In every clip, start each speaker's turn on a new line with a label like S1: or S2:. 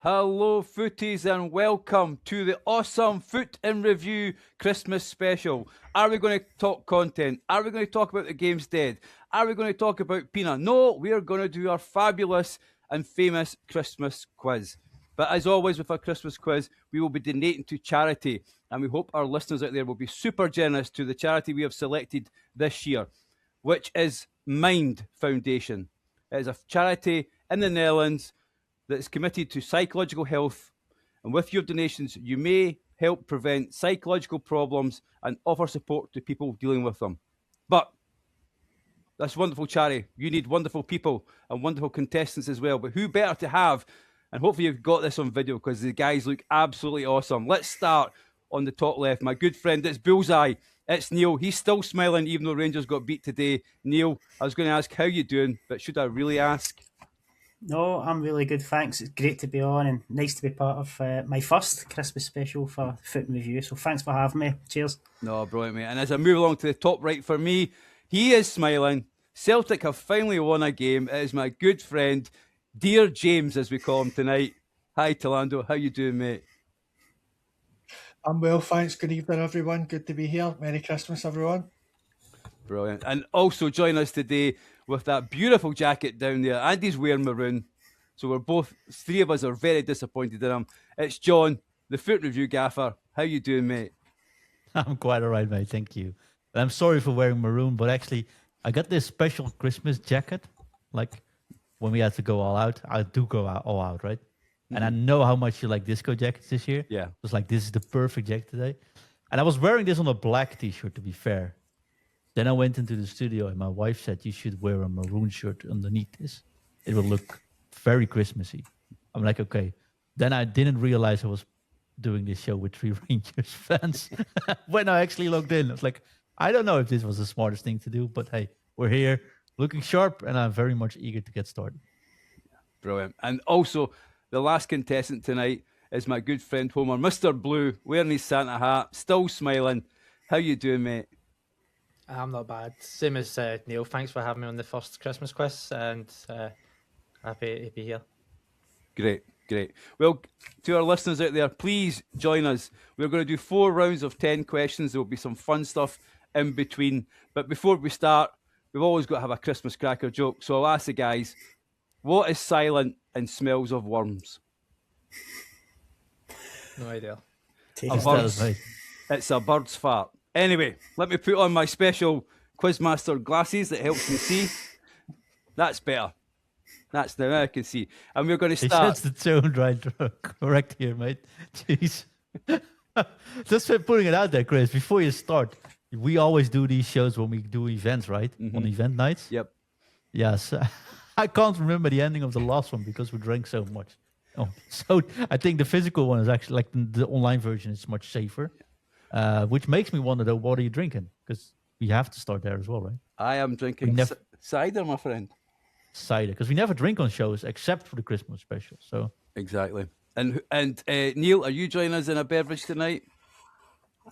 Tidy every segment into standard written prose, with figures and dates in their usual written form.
S1: Hello, footies, and welcome to the awesome Foot in Review Christmas special. Are we going to talk content? Are we going to talk about The Game's Dead? Are we going to talk about Peanut? No, we are going to do our fabulous and famous Christmas quiz. But as always with our Christmas quiz, we will be donating to charity, and we hope our listeners out there will be super generous to the charity we have selected this year, which is Mind Foundation. It is a charity in the Netherlands that is committed to psychological health, and with your donations, you may help prevent psychological problems and offer support to people dealing with them. But this wonderful charity, you need wonderful people and wonderful contestants as well. But who better to have? And hopefully you've got this on video because the guys look absolutely awesome. Let's start on the top left. My good friend, it's Bullseye. It's Neil. He's still smiling even though Rangers got beat today. Neil, I was going to ask how you doing, but should I really ask?
S2: No, I'm really good, thanks. It's great to be on and nice to be part of my first Christmas special for Foot in Review. So thanks for having me. Cheers.
S1: No, brilliant, mate. And as I move along to the top right for me, he is smiling. Celtic have finally won a game. It is my good friend, Dear James, as we call him tonight. Hi, Tolando. How you doing, mate?
S3: I'm well, thanks. Good evening, everyone. Good to be here. Merry Christmas, everyone.
S1: Brilliant. And also join us today with that beautiful jacket down there. Andy's wearing maroon. So we're both, three of us are very disappointed in him. It's John, the Foot Review gaffer. How you doing, mate?
S4: I'm quite all right, mate. Thank you. And I'm sorry for wearing maroon, but actually, I got this special Christmas jacket. Like when we had to go all out, I do go all out, right? Mm-hmm. And I know how much you like disco jackets this year.
S1: Yeah.
S4: It was like, this is the perfect jacket today. And I was wearing this on a black t-shirt, to be fair. Then I went into the studio and my wife said, you should wear a maroon shirt underneath this. It will look very Christmassy. I'm like, okay. Then I didn't realize I was doing this show with 3 Rangers fans. When I actually logged in, I was like, I don't know if this was the smartest thing to do, but hey, we're here looking sharp and I'm very much eager to get started.
S1: Brilliant. And also, the last contestant tonight is my good friend Homer, Mr. Blue, wearing his Santa hat, still smiling. How you doing, mate?
S5: I'm not bad. Same as Neil. Thanks for having me on the first Christmas quiz, and happy to be here.
S1: Great. Well, to our listeners out there, please join us. We're going to do 4 rounds of 10 questions. There will be some fun stuff in between. But before we start, we've always got to have a Christmas cracker joke. So I'll ask the guys, what is silent and smells of worms?
S5: No idea.
S1: It's a bird's fart. Anyway, let me put on my special Quizmaster glasses that helps me see. That's better. That's now I can see. And we're going to start.
S4: That's the tone right correct here, mate. Jeez. Just putting it out there, Chris, before you start, we always do these shows when we do events, right? Mm-hmm. On event nights?
S1: Yep.
S4: Yes. I can't remember the ending of the last one because we drank so much. Oh, so I think the physical one is actually like the online version is much safer. Which makes me wonder, though, what are you drinking? Because we have to start there as well, right?
S1: I am drinking cider, my friend.
S4: Cider, because we never drink on shows except for the Christmas special. So
S1: exactly. And Neil, are you joining us in a beverage tonight?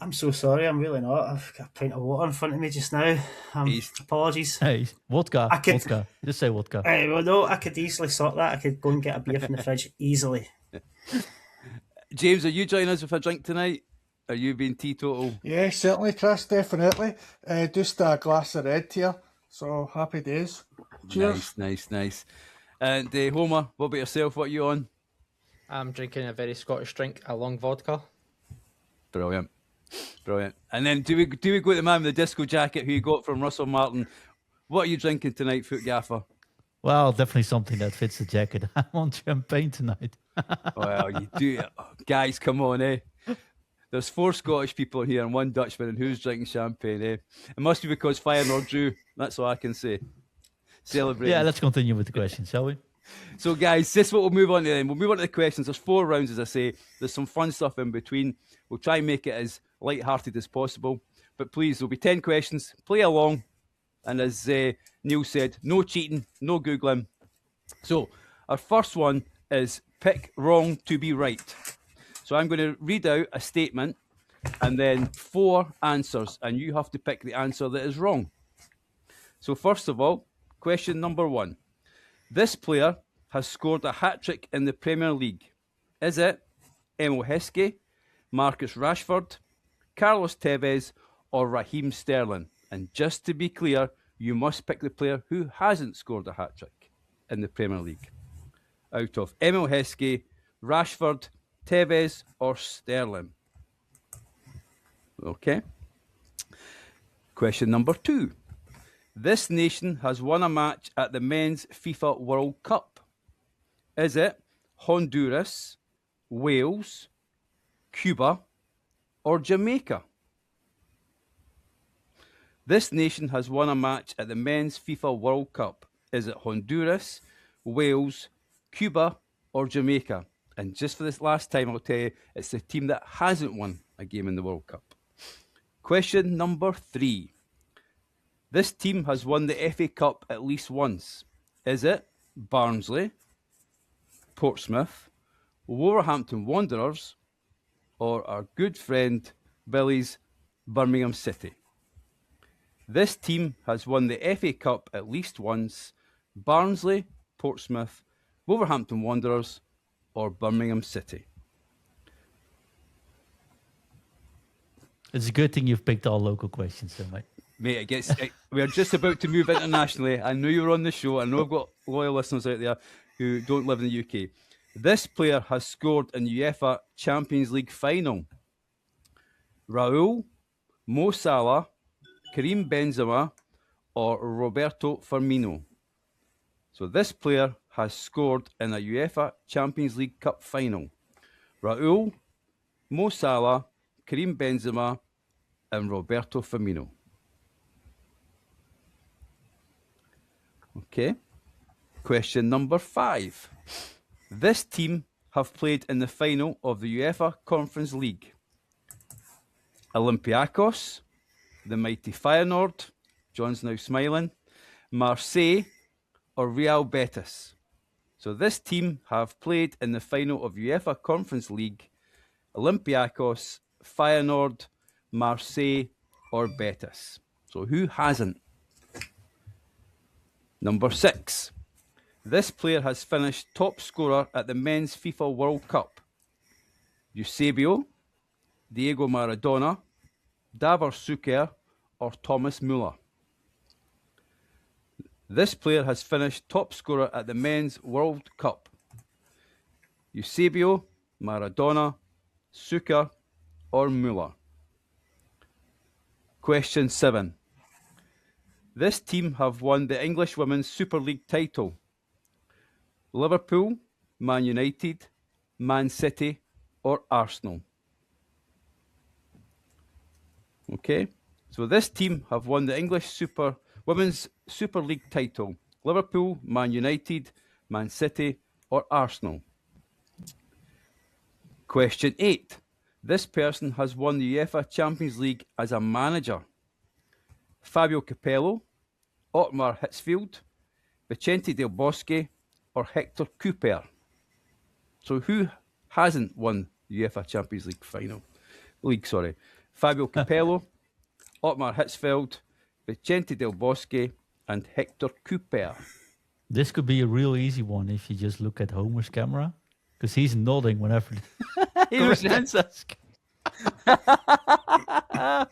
S2: I'm so sorry, I'm really not. I've got a pint of water in front of me just now. Apologies.
S4: Hey, vodka. Vodka. Just say vodka.
S2: Well, no, I could easily sort that. I could go and get a beer from the fridge easily.
S1: James, are you joining us with a drink tonight? Are you being teetotal?
S3: Yeah, certainly, Chris, definitely. Just a glass of red here. So happy days. Cheers.
S1: Nice. And Homer, what about yourself? What are you on?
S5: I'm drinking a very Scottish drink, a long vodka.
S1: Brilliant. And then do we go to the man with the disco jacket who you got from Russell Martin? What are you drinking tonight, Foot Gaffer?
S4: Well, definitely something that fits the jacket. I want champagne tonight.
S1: Well, you do. Guys, come on, eh? There's 4 Scottish people here and 1 Dutchman, and who's drinking champagne, eh? It must be because Feyenoord drew. That's all I can say. Celebrate.
S4: Yeah, let's continue with the questions, shall we?
S1: So, guys, this is what we'll move on to then. We'll move on to the questions. There's 4 rounds, as I say. There's some fun stuff in between. We'll try and make it as light-hearted as possible. But please, there'll be 10 questions. Play along. And as Neil said, no cheating, no Googling. So, our first one is pick wrong to be right. So I'm going to read out a statement and then 4 answers, and you have to pick the answer that is wrong. So first of all, question number 1. This player has scored a hat-trick in the Premier League. Is it Emil Heskey, Marcus Rashford, Carlos Tevez, or Raheem Sterling? And just to be clear, you must pick the player who hasn't scored a hat-trick in the Premier League. Out of Emil Heskey, Rashford, Tevez, or Sterling? Okay. Question number 2. This nation has won a match at the Men's FIFA World Cup. Is it Honduras, Wales, Cuba, or Jamaica? This nation has won a match at the Men's FIFA World Cup. Is it Honduras, Wales, Cuba, or Jamaica? And just for this last time, I'll tell you, it's the team that hasn't won a game in the World Cup. Question number 3. This team has won the FA Cup at least once. Is it Barnsley, Portsmouth, Wolverhampton Wanderers, or our good friend Billy's Birmingham City? This team has won the FA Cup at least once. Barnsley, Portsmouth, Wolverhampton Wanderers, or Birmingham City?
S4: It's a good thing you've picked all local questions, though, mate.
S1: Mate, we're just about to move internationally. I know you were on the show. I know I've got loyal listeners out there who don't live in the UK. This player has scored in UEFA Champions League final. Raul, Mo Salah, Karim Benzema, or Roberto Firmino? So this player has scored in a UEFA Champions League Cup final. Raul, Mo Salah, Karim Benzema, and Roberto Firmino. Okay. Question number 5. This team have played in the final of the UEFA Conference League. Olympiacos, the mighty Feyenoord, John's now smiling, Marseille, or Real Betis? So this team have played in the final of UEFA Conference League. Olympiacos, Feyenoord, Marseille, or Betis? So who hasn't? Number 6. This player has finished top scorer at the Men's FIFA World Cup. Eusebio, Diego Maradona, Davor Suker, or Thomas Müller? This player has finished top scorer at the Men's World Cup. Eusebio, Maradona, Suker, or Müller? Question 7. This team have won the English Women's Super League title. Liverpool, Man United, Man City, or Arsenal? Okay, so this team have won the English Women's Super League title. Liverpool, Man United, Man City, or Arsenal? Question 8. This person has won the UEFA Champions League as a manager. Fabio Capello, Otmar Hitzfeld, Vicente Del Bosque, or Hector Cooper? So who hasn't won the UEFA Champions League Fabio Capello, Otmar Hitzfeld, Vicente Del Bosque, and Hector Cooper.
S4: This could be a real easy one if you just look at Homer's camera, because he's nodding whenever he responds us.
S5: I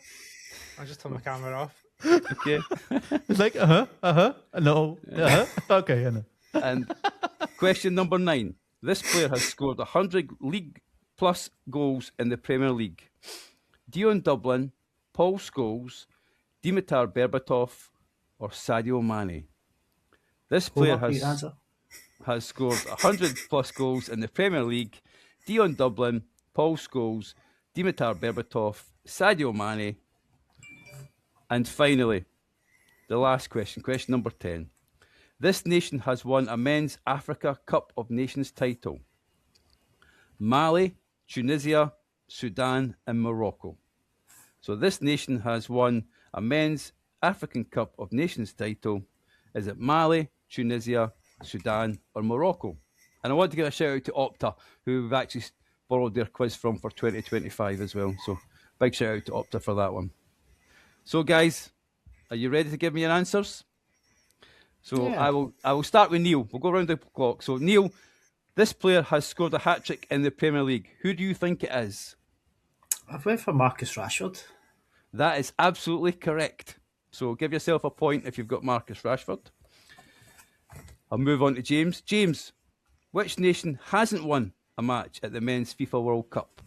S5: just turned my camera off.
S1: Okay.
S4: It's like, no, okay, I know.
S1: And question number 9. This player has scored 100 league plus goals in the Premier League. Dion Dublin, Paul Scholes, Dimitar Berbatov, or Sadio Mane? This player has scored 100 plus goals in the Premier League. Dion Dublin, Paul Scholes, Dimitar Berbatov, Sadio Mane. And finally, the last question, question number 10. This nation has won a Men's Africa Cup of Nations title. Mali, Tunisia, Sudan, and Morocco. So this nation has won a Men's African Cup of Nations title. Is it Mali, Tunisia, Sudan, or Morocco? And I want to give a shout out to Opta, who we've actually borrowed their quiz from for 2025 as well. So big shout out to Opta for that one. So guys, are you ready to give me your answers? So yeah. I will start with Neil. We'll go around the clock. So Neil, This player has scored a hat-trick in the Premier League. Who do you think it is?
S2: I've went for Marcus Rashford.
S1: That is absolutely correct. So give yourself a point if you've got Marcus Rashford. I'll move on to James. James, which nation hasn't won a match at the Men's FIFA World Cup?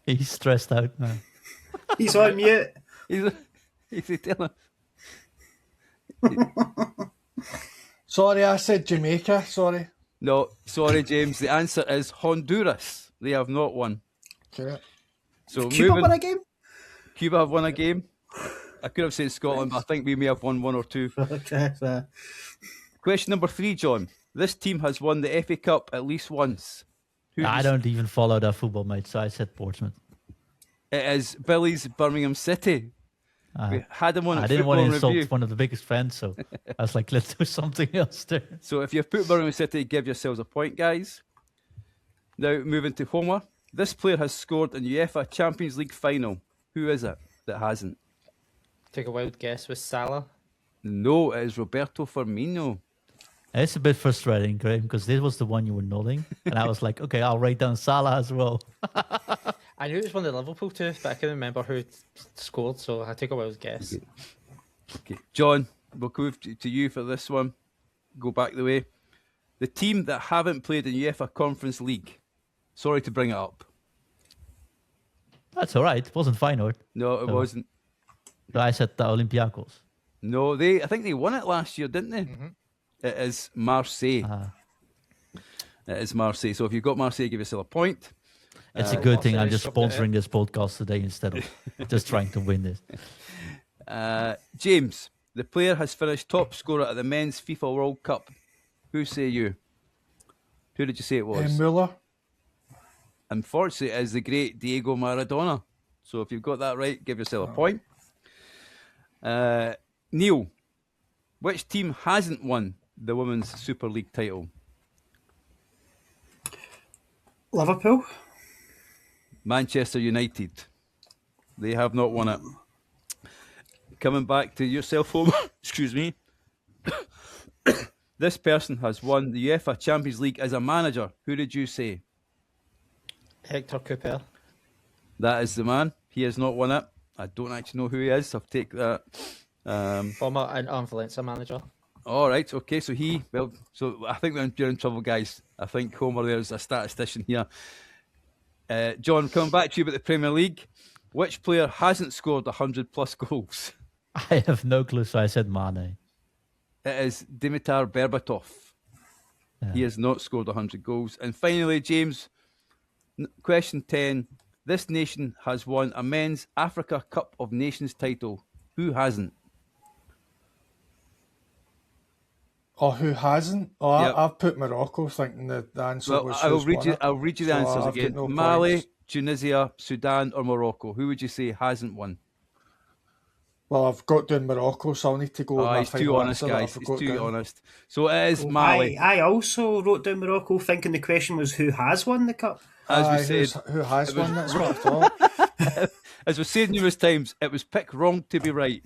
S4: He's stressed out now.
S2: He's on mute.
S1: He's telling.
S3: Sorry, I said Jamaica. Sorry.
S1: No, sorry, James. The answer is Honduras. They have not won.
S3: Okay.
S1: So
S2: Cuba
S1: moving,
S2: won a game?
S1: Cuba have won a game. I could have said Scotland, but I think we may have won one or two.
S2: Okay.
S1: Question number 3, John. This team has won the FA Cup at least once. Who
S4: I don't even follow that football, mate, so I said Portsmouth.
S1: It is Billy's Birmingham City. We had him on
S4: I
S1: at
S4: didn't want to
S1: Football
S4: insult
S1: Review.
S4: one of the biggest fans, so I was like, let's do something else there.
S1: So if you've put Birmingham City, give yourselves a point, guys. Now moving to Homer. This player has scored in UEFA Champions League final. Who is it that hasn't?
S5: Take a wild guess with Salah.
S1: No, it is Roberto Firmino.
S4: It's a bit frustrating, Graham, because this was the one you were nodding, and I was like, okay, I'll write down Salah as well.
S5: I knew it was one of the Liverpool two, but I couldn't remember who scored, so I took a wild guess.
S1: Okay, John, we'll move to you for this one. Go back the way. The team that haven't played in UEFA Conference League. Sorry to bring it up.
S4: That's all right. It wasn't Feyenoord.
S1: No, it
S4: No.
S1: wasn't.
S4: So I said the Olympiacos.
S1: No, I think they won it last year, didn't they?
S5: Mm-hmm.
S1: It is Marseille. It is Marseille. So if you've got Marseille, give yourself a point.
S4: It's a good thing I'm
S5: Marseille
S4: just
S5: shoved it in.
S4: sponsoring this podcast today instead of just trying to win this.
S1: James, the player has finished top scorer at the Men's FIFA World Cup. Who say you? Who did you say it was?
S3: Muller.
S1: Unfortunately, it is the great Diego Maradona. So if you've got that right, give yourself a point. Neil, which team hasn't won the Women's Super League title?
S2: Liverpool.
S1: Manchester United. They have not won it. Coming back to yourself, Homer. Excuse me. This person has won the UEFA Champions League as a manager. Who did you say?
S5: Hector Cooper.
S1: That is the man. He has not won it. I don't actually know who he is. I'll take that.
S5: Former and Valencia manager.
S1: All right. Okay. So so I think you're in trouble, guys. I think Homer there's a statistician here. John, coming back to you about the Premier League. Which player hasn't scored 100+ goals?
S4: I have no clue, so I said Mane.
S1: It is Dimitar Berbatov.
S4: Yeah.
S1: He has not scored 100 goals. And finally, James, question 10. This nation has won a Men's Africa Cup of Nations title. Who hasn't?
S3: Oh, who hasn't? Oh,
S1: Yep.
S3: I've put Morocco, thinking that the answer
S1: Well,
S3: was
S1: I'll
S3: who's
S1: read
S3: won
S1: you.
S3: it.
S1: I'll read you the
S3: So
S1: answers
S3: I've got
S1: again.
S3: no
S1: Mali,
S3: points.
S1: Tunisia, Sudan, or Morocco. Who would you say hasn't won?
S3: Well, I've got down Morocco, so I'll need to go with my
S1: He's too
S3: final
S1: honest,
S3: answer that I
S1: guys. He's
S3: forgot
S1: too
S3: down.
S1: honest. So it is Mali.
S2: I also wrote down Morocco, thinking the question was who has won the cup.
S1: As we
S3: Aye,
S1: said,
S3: who has won? That's what I thought.
S1: as we said numerous times, it was pick wrong to be right.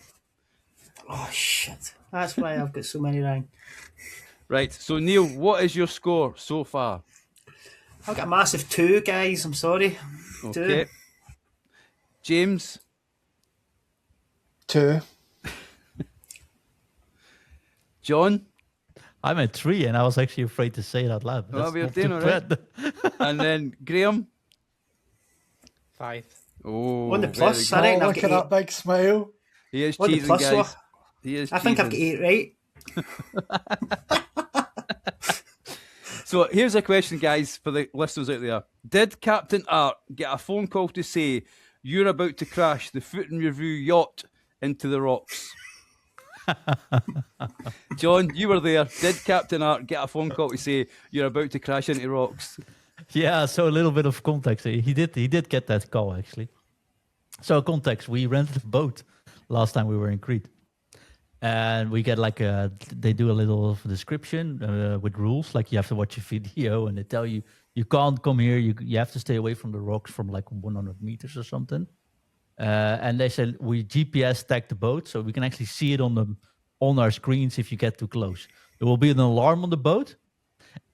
S2: Oh shit! That's why I've got so many wrong.
S1: Right. So Neil, what is your score so far?
S2: I've got a massive 2, guys. I'm sorry.
S1: Okay.
S2: 2.
S1: James,
S3: 2.
S1: John,
S4: I'm at 3, and I was actually afraid to say it out loud. but
S1: Oh,
S4: that's
S1: we're
S4: not
S1: doing
S4: too
S1: all right.
S4: bad.
S1: and then Graham.
S5: 5.
S1: Oh,
S2: On the
S1: very
S2: plus,
S1: good.
S2: I reckon
S3: Oh,
S2: I've
S3: look at
S2: got
S3: that big smile.
S1: He is
S2: On the
S1: cheesing,
S2: plus
S1: guys.
S2: one.
S1: He is
S2: I think I've
S1: cheesing.
S2: got 8 right.
S1: So here's a question, guys, for the listeners out there. Did Captain Art get a phone call to say you're about to crash the Futinreview yacht into the rocks? John, you were there. Did Captain Art get a phone call to say you're about to crash into rocks?
S4: Yeah, so a little bit of context. He did get that call, actually. So context, we rented a boat last time we were in Crete. And we get they do a little description with rules, like you have to watch a video and they tell you, you can't come here, you have to stay away from the rocks from like 100 meters or something. And they said we GPS tagged the boat so we can actually see it on on our screens if you get too close. There will be an alarm on the boat,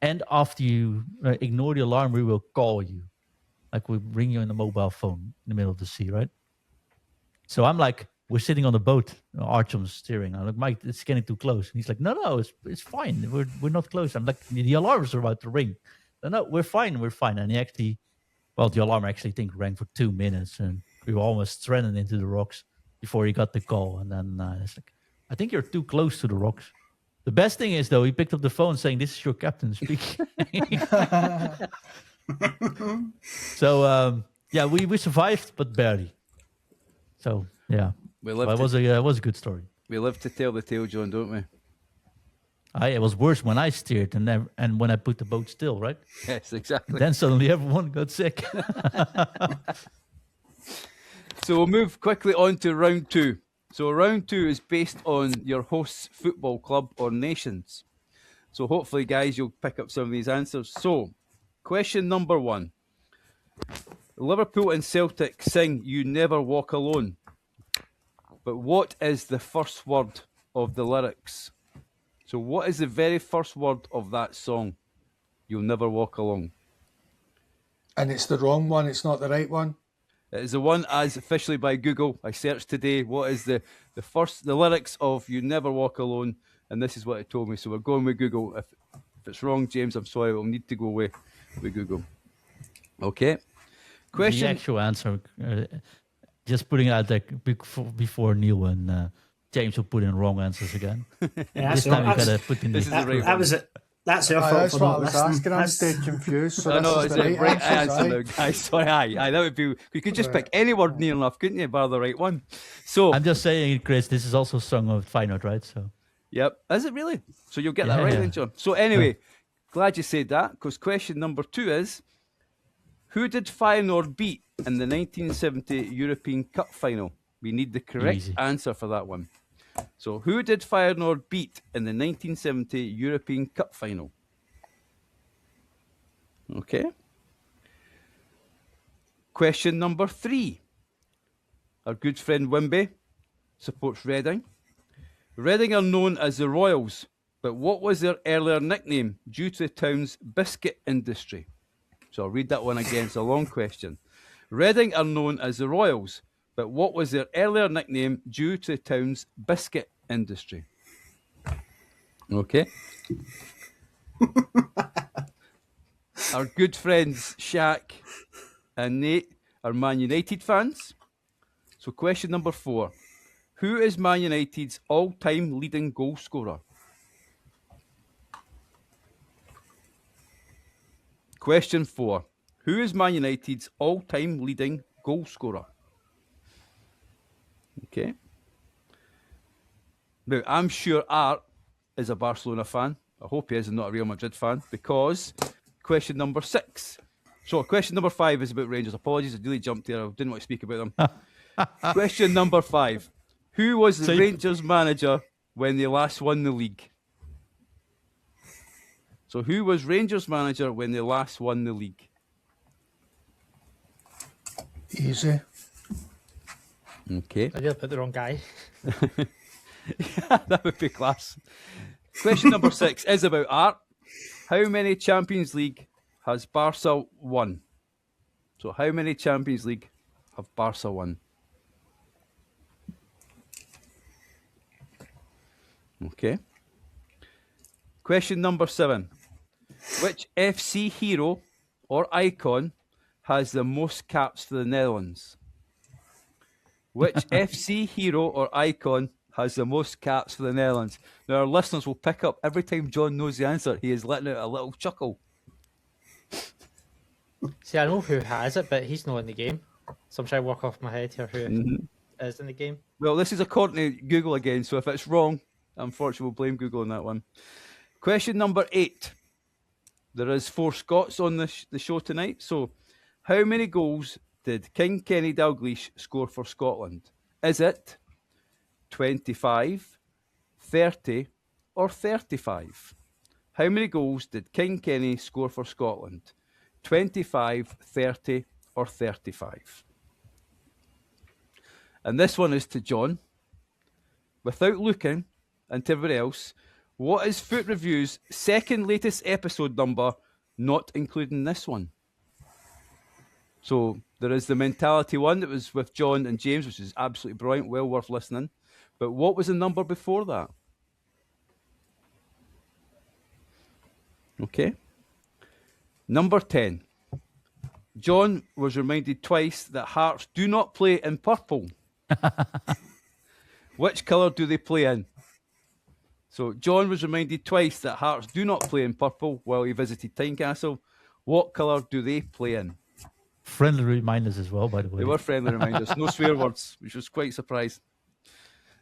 S4: and after you ignore the alarm, we will call you. Like we bring you in a mobile phone in the middle of the sea, right? So I'm like, we're sitting on the boat. Archem's steering. I'm like, Mike, it's getting too close. And he's like, no, it's fine. We're not close. I'm like, the alarms are about to ring. No, we're fine. And he actually, the alarm actually rang for 2 minutes, and we were almost stranded into the rocks before he got the call. And then it's like, I think you're too close to the rocks. The best thing is, though, he picked up the phone saying, "This is your captain speaking." So we survived, but barely. So yeah, it was a good story.
S1: We live to tell the tale, John, don't we?
S4: It was worse when I steered and when I put the boat still, right?
S1: Yes, exactly.
S4: Then suddenly everyone got sick.
S1: So we'll move quickly on to round 2. So round 2 is based on your host's football club or nations. So hopefully, guys, you'll pick up some of these answers. So, question number 1. Liverpool and Celtic sing "You Never Walk Alone." But what is the first word of the lyrics? So what is the very first word of that song? "You'll Never Walk Alone."
S3: And it's the wrong one, it's not the right one.
S1: It is the one as officially by Google. I searched today what is the lyrics of "You Never Walk Alone," and this is what it told me. So we're going with Google. If it's wrong, James, I'm sorry, we'll need to go with Google. Okay. Question.
S4: The actual answer, just putting it out there before Neil and James will put in wrong answers again.
S2: Yeah,
S4: this time you gotta put in
S1: this is the right
S2: that
S1: one.
S2: was it. That's your fault
S3: That's
S2: for
S3: what I
S2: not
S3: was
S2: listening.
S3: asking. I'm staying confused. So
S1: I know,
S3: this
S1: it's
S3: is
S1: the
S3: the
S1: right
S3: answer,
S1: answer now, guys. Sorry, aye. That would be. You could just pick any word near enough, couldn't you? Bar the right one. So
S4: I'm just saying, Chris, this is also a song of Feyenoord, right? So
S1: yep. Is it really? So you'll get that right then, John. So anyway, glad you said that, because question number 2 is, who did Feyenoord beat in the 1970 European Cup final? We need the correct answer for that one. So who did Feyenoord beat in the 1970 European Cup final? Okay. Question number 3. Our good friend Wimby supports Reading. Reading are known as the Royals, but what was their earlier nickname due to the town's biscuit industry? So I'll read that one again. It's a long question. Reading are known as the Royals, but what was their earlier nickname due to the town's biscuit industry? Okay. Our good friends Shaq and Nate are Man United fans. So question number 4. Who is Man United's all-time leading goal scorer? Question 4. Who is Man United's all-time leading goal scorer? Okay. Now, I'm sure Art is a Barcelona fan. I hope he is and not a Real Madrid fan, because question number 6. So question number 5 is about Rangers. Apologies, I really jumped there. I didn't want to speak about them. Question number 5. Who was the Rangers manager when they last won the league? So who was Rangers manager when they last won the league?
S3: Easy.
S1: Okay.
S5: I really put the wrong guy.
S1: That would be class. Question number 6 is about Art. How many Champions League has Barca won? So how many Champions League have Barca won? Okay. Question number 7. Which FC hero or icon has the most caps for the Netherlands? Which FC hero or icon has the most caps for the Netherlands? Now, our listeners will pick up every time John knows the answer, he is letting out a little chuckle.
S5: See, I know who has it, but he's not in the game. So I'm trying to work off my head here who is in the game.
S1: Well, this is according to Google again, so if it's wrong, unfortunately, we'll blame Google on that one. Question number 8. There is 4 Scots on the show tonight. So, how many goals did King Kenny Dalglish score for Scotland? Is it 25, 30, or 35? How many goals did King Kenny score for Scotland? 25, 30, or 35? And this one is to John. Without looking, and to everybody else, what is Foot Review's second latest episode number, not including this one? So there is the Mentality one that was with John and James, which is absolutely brilliant, well worth listening. But what was the number before that? Okay. Number 10. John was reminded twice that Hearts do not play in purple. Which colour do they play in? So John was reminded twice that Hearts do not play in purple while he visited Tynecastle. What colour do they play in?
S4: Friendly reminders as well, by the way.
S1: They were friendly reminders, no swear words, which was quite surprising.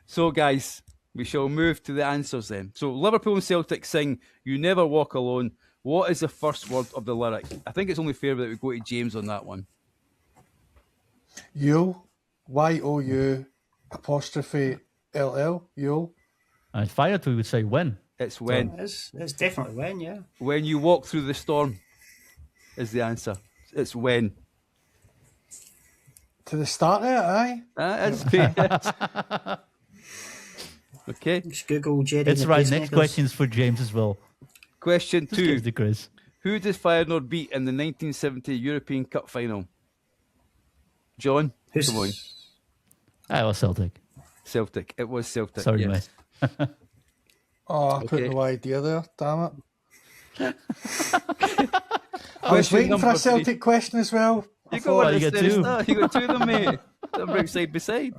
S1: So, guys, we shall move to the answers then. So, Liverpool and Celtic sing "You Never Walk Alone." What is the first word of the lyric? I think it's only fair that we go to James on that one.
S3: Yule, Y-O-U apostrophe L-L, Yule.
S4: And Fired, we would say when.
S1: It's when.
S2: It's definitely when, yeah.
S1: When you walk through the storm is the answer. It's when.
S3: To the start of it, aye.
S1: It's great. Okay.
S2: Just Google Jerry.
S4: That's
S2: and the
S4: right. Next
S2: Pacemakers.
S4: question is for James as well.
S1: Question
S4: Just give
S1: 2.
S4: the quiz.
S1: Who did Feyenoord beat in the 1970 European Cup final? John?
S2: Who's-
S1: Come on.
S4: I was Celtic.
S1: Celtic. It was Celtic.
S4: Sorry,
S1: yes.
S4: mate.
S3: Oh, I put
S1: Okay.
S3: no idea there, damn it. I was
S1: Question
S3: waiting for
S1: number
S3: a Celtic question as well.
S1: You
S3: I
S1: got
S3: thought-
S1: one
S4: you
S1: that's
S4: get
S1: there,
S4: two.
S1: star. You got two of them, mate. They're right side by side.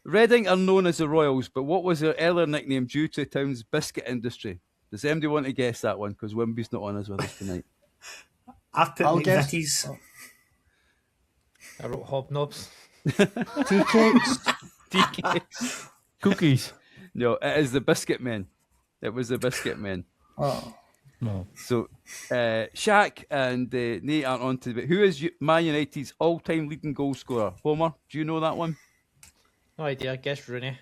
S1: Reading are known as the Royals, but what was their earlier nickname due to the town's biscuit industry? Does anybody want to guess that one? Because Wimby's not on us with us tonight.
S2: I've put
S3: I'll guess.
S2: McVitie's.
S5: I wrote hobnobs.
S3: Tea cakes.
S1: DK.
S4: Cookies.
S1: No, it is the Biscuit Men. It was the Biscuit Men.
S3: Oh,
S4: No.
S1: So, Shaq and Nate aren't on to it. Who is Man United's all-time leading goal scorer? Homer, do you know that one?
S5: No idea. I guess Rooney.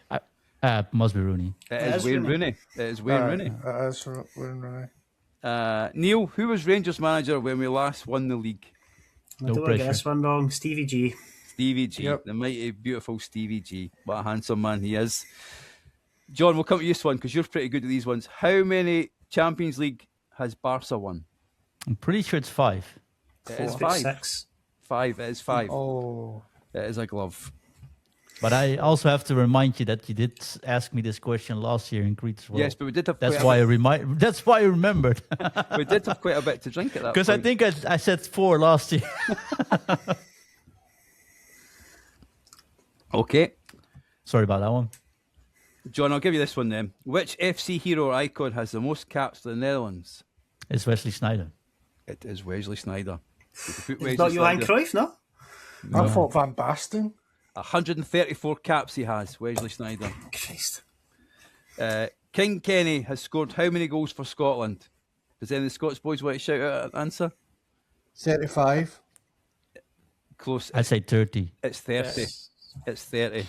S4: Must be Rooney.
S1: It
S2: It
S1: is
S2: is
S1: Wayne
S2: Rooney.
S1: Rooney. It is Wayne
S3: aye,
S1: Rooney.
S3: it is Wayne Rooney.
S1: Neil, who was Rangers manager when we last won the league?
S2: I
S4: No
S2: don't want to get
S4: pressure.
S2: this one wrong. Stevie G.
S1: Stevie G,
S3: Yep.
S1: the mighty, beautiful Stevie G. What a handsome man he is. John, we'll come to you this one because you're pretty good at these ones. How many Champions League has Barca won?
S4: I'm pretty sure it's 5.
S1: It is
S2: About
S1: 5.
S2: 6.
S1: 5. It is 5.
S3: Oh,
S1: It is a glove.
S4: But I also have to remind you that you did ask me this question last year in Crete as well.
S1: Yes, but we did have
S4: That's
S1: quite
S4: why
S1: a
S4: That's why I remembered.
S1: bit, we did have quite a bit to drink at that
S4: Because I
S1: point.
S4: think I said 4 last year.
S1: Okay.
S4: Sorry about that one.
S1: John, I'll give you this one then. Which FC hero or icon has the most caps for the Netherlands?
S4: It's Wesley Sneijder.
S1: It is Wesley Sneijder. You can put
S2: It's
S1: Wesley
S2: not Johan
S1: Sneijder.
S2: Cruyff, no?
S3: I thought Van Basten.
S1: 134 caps he has, Wesley Sneijder.
S2: Christ.
S1: King Kenny has scored how many goals for Scotland? Does any of the Scots boys want to shout out an answer?
S3: 35.
S1: Close.
S4: I'd say 30.
S1: It's 30.
S5: Yes.
S1: It's 30.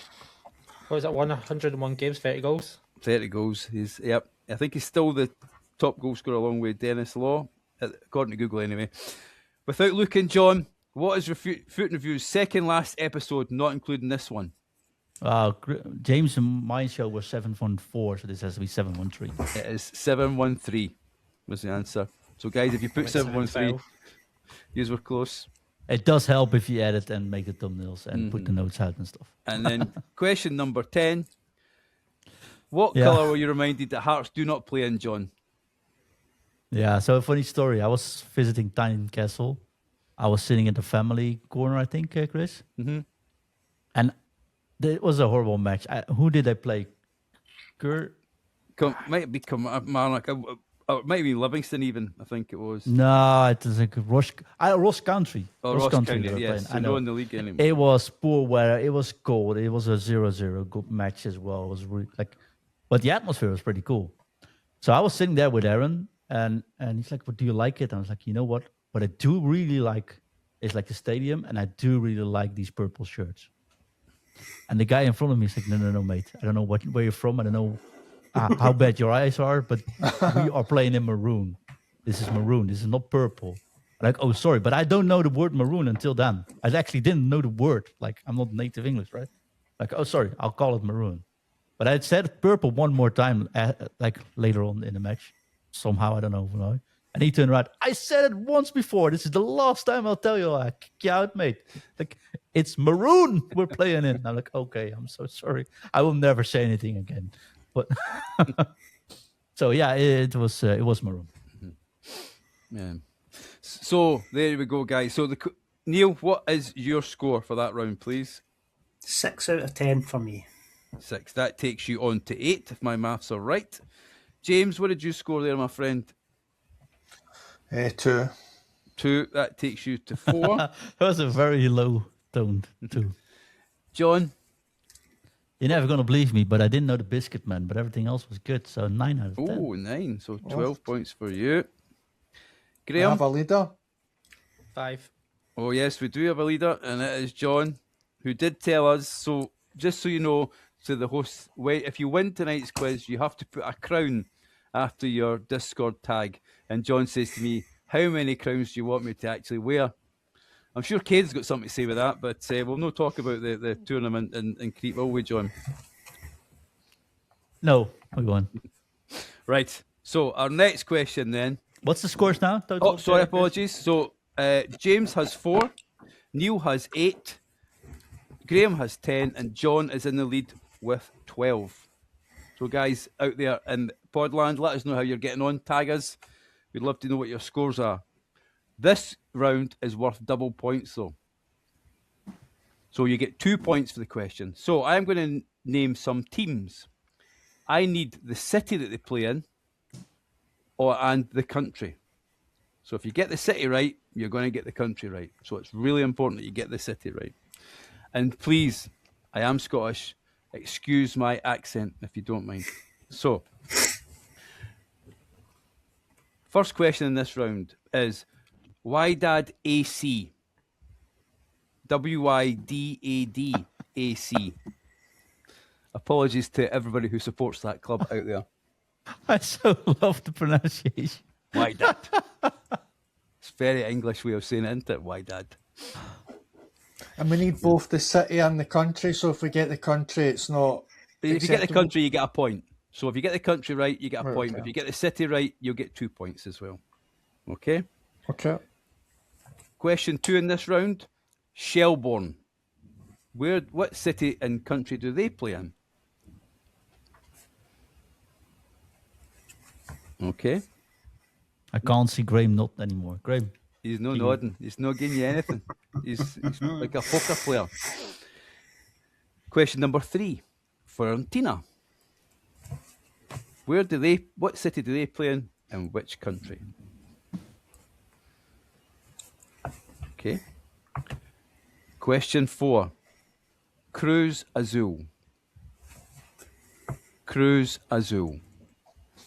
S5: What was that? 101 games, 30 goals.
S1: 30 goals. Yep. I think he's still the top goal scorer along with Dennis Law, according to Google anyway. Without looking, John, what is Foot Review's second last episode, not including this one?
S4: James and my show was 714, so this has to be 713.
S1: It is 713 was the answer. So guys, if you put 713, yous were close.
S4: It does help if you edit and make the thumbnails and put the notes out and stuff.
S1: And then question number 10. What
S4: Yeah.
S1: colour were you reminded that Hearts do not play in, John?
S4: Yeah, so a funny story. I was visiting Tynecastle. I was sitting in the family corner, I think, Chris.
S1: Mm-hmm.
S4: And it was a horrible match. Who did they play?
S1: Might be Marnock. It might be Livingston even, I think it was.
S4: No, it was like Ross Country.
S1: Oh, Ross County,
S4: they were
S1: yes.
S4: playing.
S1: So
S4: I
S1: no
S4: know.
S1: in the league anymore.
S4: It was poor weather. It was cold. It was a 0-0 good match as well. It was really but the atmosphere was pretty cool. So I was sitting there with Aaron, and he's like, "What do you like it?" And I was like, "You know what? What I do really like is like the stadium, and I do really like these purple shirts." And the guy in front of me is like, "No, mate. I don't know where you're from. I don't know how bad your eyes are, but we are playing in maroon. This is maroon. This is not purple." Like, oh, sorry, but I don't know the word maroon until then. I actually didn't know the word. Like, I'm not native English, right? Like, oh, sorry, I'll call it maroon. But I said purple one more time, like later on in the match. Somehow, I don't know why. And he turned around. I said it once before. This is the last time I'll tell you. I kick you out, mate. Like, it's maroon we're playing in. I'm like, okay, I'm so sorry. I will never say anything again. But so yeah, it was maroon.
S1: Yeah. So there we go, guys. So Neil, what is your score for that round, please?
S2: 6 out of 10 for me.
S1: 6. That takes you on to 8, if my maths are right. James, what did you score there, my friend?
S3: 2.
S1: 2. That takes you to 4.
S4: That was a very low tone too.
S1: John?
S4: You're never gonna believe me, but I didn't know the Biscuit Man, but everything else was good. So 9 out of 10.
S1: Oh, 9. So 12 points for you.
S3: I
S1: Graham?
S3: have a leader.
S5: 5.
S1: Oh, yes, we do have a leader, and it is John, who did tell us. So, just so you know, to the host, if you win tonight's quiz, you have to put a crown after your Discord tag. And John says to me, how many crowns do you want me to actually wear? I'm sure Kane's got something to say with that, but we'll not talk about the tournament in Crete, will we, John?
S4: No, we won.
S1: Right. So, our next question then.
S4: What's the scores now? Total?
S1: Oh, sorry, apologies. So, James has 4, Neil has 8, Graham has 10, and John is in the lead with 12. So, guys out there in Podland, let us know how you're getting on. Tag us. We'd love to know what your scores are. This round is worth double points, though. So, you get 2 points for the question. So, I'm going to name some teams. I need the city that they play in and the country. So if you get the city right, you're going to get the country right. So it's really important that you get the city right. And please, I am Scottish. Excuse my accent if you don't mind. So, first question in this round is Wydad AC. Wydad AC. Apologies to everybody who supports that club out there.
S4: I so love the pronunciation.
S1: Wydad. It's a very English way of saying it, isn't it? Wydad.
S3: And we need both the city and the country, so if we get the country, it's not
S1: If you get the
S3: acceptable.
S1: country, you get a point. So if you get the country right, you get a
S3: Right,
S1: point.
S3: okay.
S1: If you get the city right, you'll get 2 points as well. Okay?
S3: Okay.
S1: Question 2 in this round. Shelbourne. What city and country do they play in? Okay.
S4: I can't see Graham not anymore. Graham.
S1: He's no nodding. He's not giving you anything. He's like a poker player. Question number 3. Fiorentina. What city do they play in and which country? Okay. Question 4. Cruz Azul. Cruz Azul.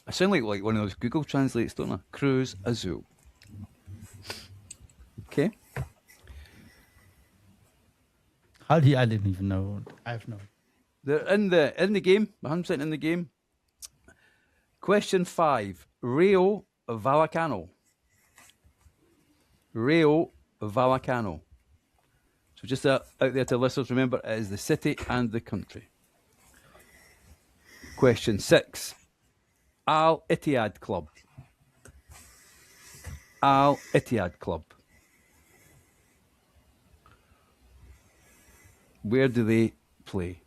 S1: I sound like one of those Google Translates, don't I? Cruz Azul. Okay.
S4: How do you? I didn't even know. I have no.
S1: They're in the game. 100% in the game. Question 5. Rayo Vallecano. Rayo Vallecano. So just out there to listeners, remember it is the city and the country. Question 6. Al Ittihad Club. Al Ittihad Club. Where do they play?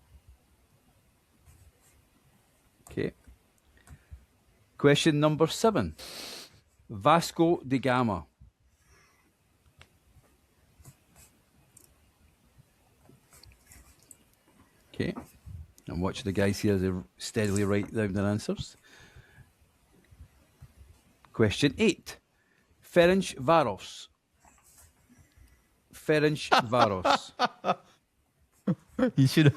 S1: Okay. Question number 7. Vasco da Gama. Okay. And watch the guys here as they steadily write down their answers. Question 8. Ferencvaros. Ferencvaros.
S4: You should.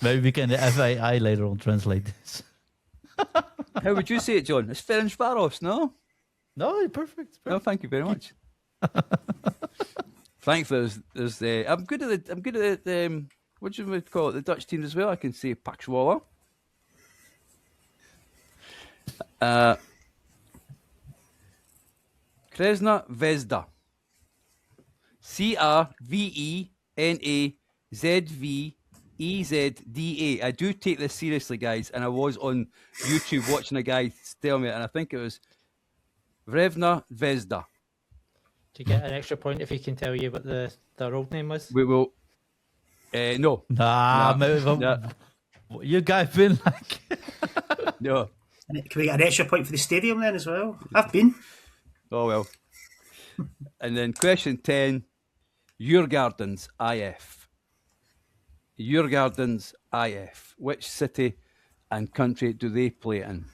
S4: Maybe we can the FAI later on translate this.
S1: How would you say it, John? It's Ferencvaros, no?
S4: No, you're perfect.
S1: No, thank you very much. Thankfully, there's I'm good at the what do you call it? The Dutch teams as well. I can say Paxwalla. Kresna Vezda. Crvenazv EZDA. I do take this seriously, guys, and I was on YouTube watching a guy tell me it, and I think it was Vrevna Zvezda.
S5: Do you get an extra point if he can tell you what their old name was?
S1: We will. No.
S4: Nah, maybe you guys been like.
S1: No.
S2: Can we get an extra point for the stadium then as well? I've been.
S1: Oh, well. And then question 10, Jurgardens IF. Jurgardens IF. Which city and country do they play in?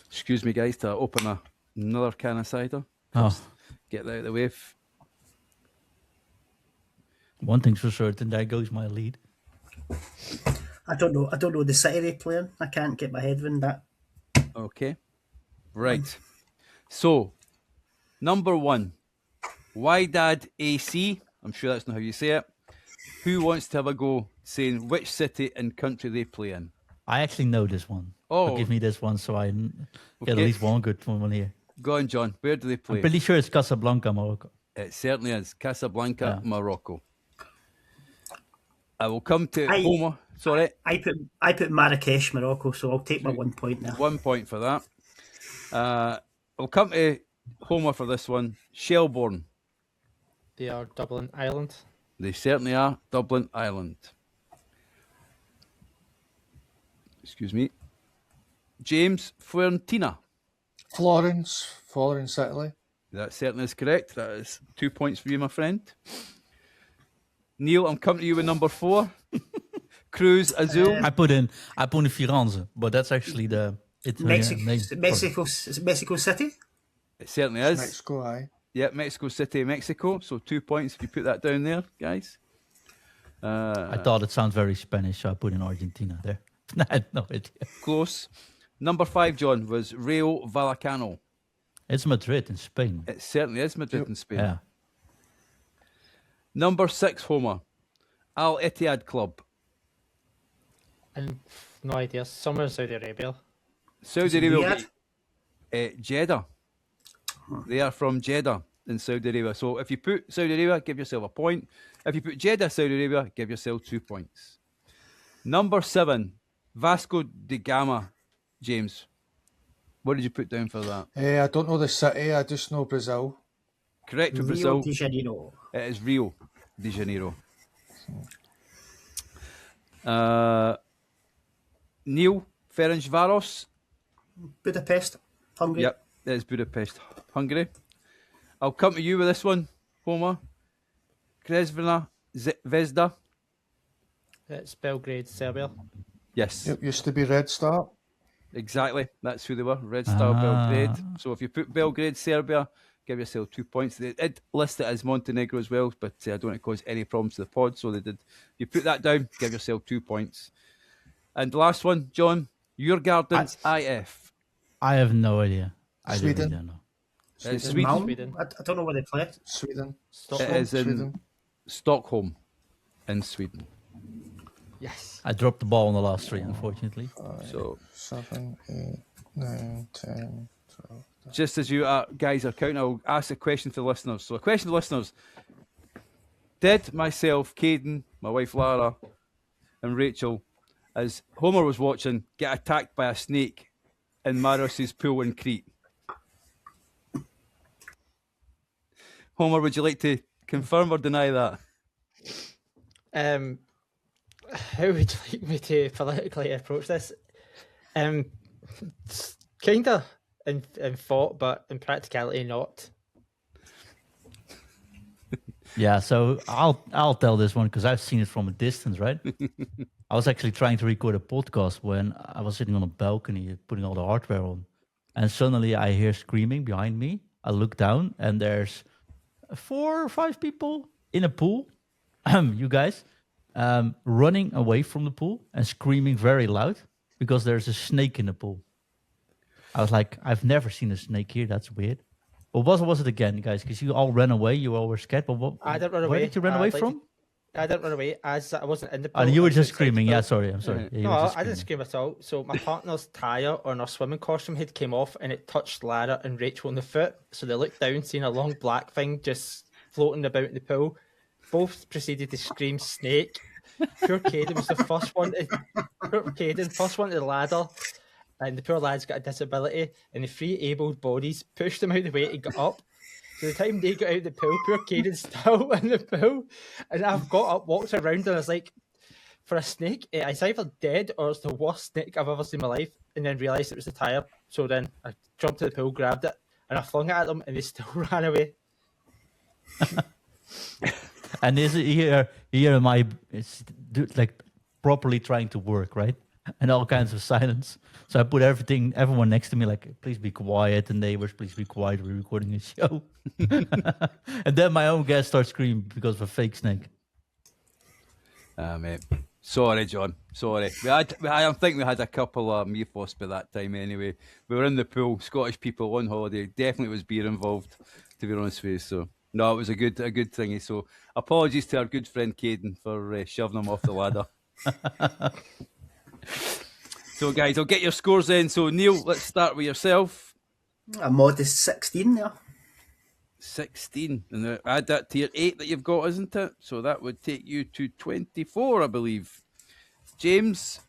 S1: Excuse me, guys, to open another can of cider.
S4: Oh,
S1: Get that out of the way.
S4: one thing's for certain, there goes my lead.
S2: I don't know the city they play in. I can't get my head around that.
S1: Okay. Right. So, number 1, Wydad AC. I'm sure that's not how you say it. Who wants to have a go saying which city and country they play in?
S4: I actually know this one.
S1: Oh.
S4: Give me this one so I get at
S1: Okay.
S4: least one good one here.
S1: Go on, John. Where do they play?
S4: I'm pretty sure it's Casablanca, Morocco.
S1: It certainly is. Casablanca,
S4: Yeah.
S1: Morocco. I will come to
S2: I-
S1: Homer. Sorry.
S2: I put Marrakesh, Morocco, so I'll take my 1 point now.
S1: 1 point for that. I'll come to Homer for this one. Shelbourne.
S5: They are Dublin, Ireland.
S1: They certainly are. Dublin, Ireland. Excuse me. James, Fiorentina.
S3: Florence, Italy.
S1: That certainly is correct. That is 2 points for you, my friend. Neil, I'm coming to you with number 4. Cruz Azul.
S4: I put in Firenze, but that's actually the
S2: Mexico,
S4: name.
S2: is it Mexico City?
S1: It certainly is.
S3: Mexico, aye.
S1: Yeah, Mexico City, Mexico. So 2 points if you put that down there, guys.
S4: I thought it sounds very Spanish, so I put in Argentina there. I had no idea.
S1: Close. Number 5, John, was Rayo Vallecano.
S4: It's Madrid in Spain.
S1: It certainly is Madrid in Spain.
S4: Yeah.
S1: Number 6, Homer. Al Ittihad Club.
S5: And no idea. Somewhere in Saudi Arabia.
S1: Saudi Arabia.
S2: Riyadh?
S1: Jeddah. They are from Jeddah in Saudi Arabia. So if you put Saudi Arabia, give yourself a point. If you put Jeddah, Saudi Arabia, give yourself 2 points. Number 7, Vasco da Gama, James. What did you put down for that?
S3: I don't know the city, I just know Brazil.
S1: Correct for
S2: Rio
S1: Brazil.
S2: de Janeiro.
S1: It is Rio de Janeiro. Neil, Ferencvaros.
S2: Budapest, Hungary.
S1: Yep, it is Budapest, Hungary. I'll come to you with this one, Homer. Kresvena Zvezda.
S5: It's Belgrade, Serbia.
S1: Yes,
S3: It used to be Red Star.
S1: exactly. That's who they were. Red Star Belgrade. So if you put Belgrade, Serbia, give yourself 2 points. They did list it as Montenegro as well, but I don't want to cause any problems to the pod, so they did. You put that down, give yourself 2 points. And the last one, John, Jurgardens IF.
S4: I have no idea. I
S3: Sweden.
S4: really don't know.
S1: It's
S3: Sweden.
S1: Sweden.
S5: Sweden.
S2: I don't know where they play.
S3: Sweden.
S5: Stockholm.
S1: It is in
S3: Sweden.
S1: Stockholm, in Sweden.
S5: Yes.
S4: I dropped the ball on the last 3, unfortunately.
S1: So
S3: 7, 8, 9, 10, 12.
S1: just as you guys are counting, I'll ask a question for the listeners. So a question for the listeners. Did myself, Caden, my wife Lara, and Rachel, as Homer was watching, get attacked by a snake in Maris's pool in Crete? Homer, would you like to confirm or deny that?
S5: How would you like me to politically approach this? Kinda in thought, but in practicality, not.
S4: Yeah, so I'll tell this one because I've seen it from a distance, right? I was actually trying to record a podcast when I was sitting on a balcony putting all the hardware on, and suddenly I hear screaming behind me. I look down and there's 4 or 5 people in a pool, you guys, running away from the pool and screaming very loud because there's a snake in the pool. I was like, I've never seen a snake here. That's weird. But what was it again, guys? Because you all ran away. You all were scared. But what?
S5: I didn't run away.
S4: Where did you run away
S5: I'd like
S4: from?
S5: I didn't run away as I wasn't in the pool.
S4: Oh, you
S5: I
S4: were
S5: was
S4: just
S5: outside the
S4: screaming.
S5: pool.
S4: Yeah, sorry. I'm sorry. Yeah, you
S5: No,
S4: were just
S5: I didn't
S4: screaming.
S5: scream at all. So my partner's tyre on her swimming costume had came off and it touched Lara and Rachel on the foot. So they looked down, seeing a long black thing just floating about in the pool. both proceeded to scream snake. Poor Caden was the first one to the ladder, and the poor lad's got a disability, and the three able bodies pushed him out of the way to get up. So the time they got out of the pool, poor Caden's still in the pool, and I've got up, walked around, and I was like, for a snake, it's either dead or it's the worst snake I've ever seen in my life, and then realised it was the tyre. So then I jumped to the pool, grabbed it, and I flung it at them, and they still ran away.
S4: And is it here am I like properly trying to work, right? And all kinds of silence. So I put everyone next to me, like, please be quiet. The neighbors, please be quiet. We're recording a show. And then my own guest starts screaming because of a fake snake.
S1: Mate. Sorry, John. Sorry. I think we had a couple of meatballs by that time anyway. We were in the pool, Scottish people on holiday. Definitely was beer involved, to be honest with you. So, no, it was a good thingy. So, apologies to our good friend Caden for shoving him off the ladder. So, guys, I'll get your scores in. So, Neil, let's start with yourself.
S2: A modest 16 there.
S1: 16. And add that to your 8 that you've got, isn't it? So that would take you to 24, I believe. James?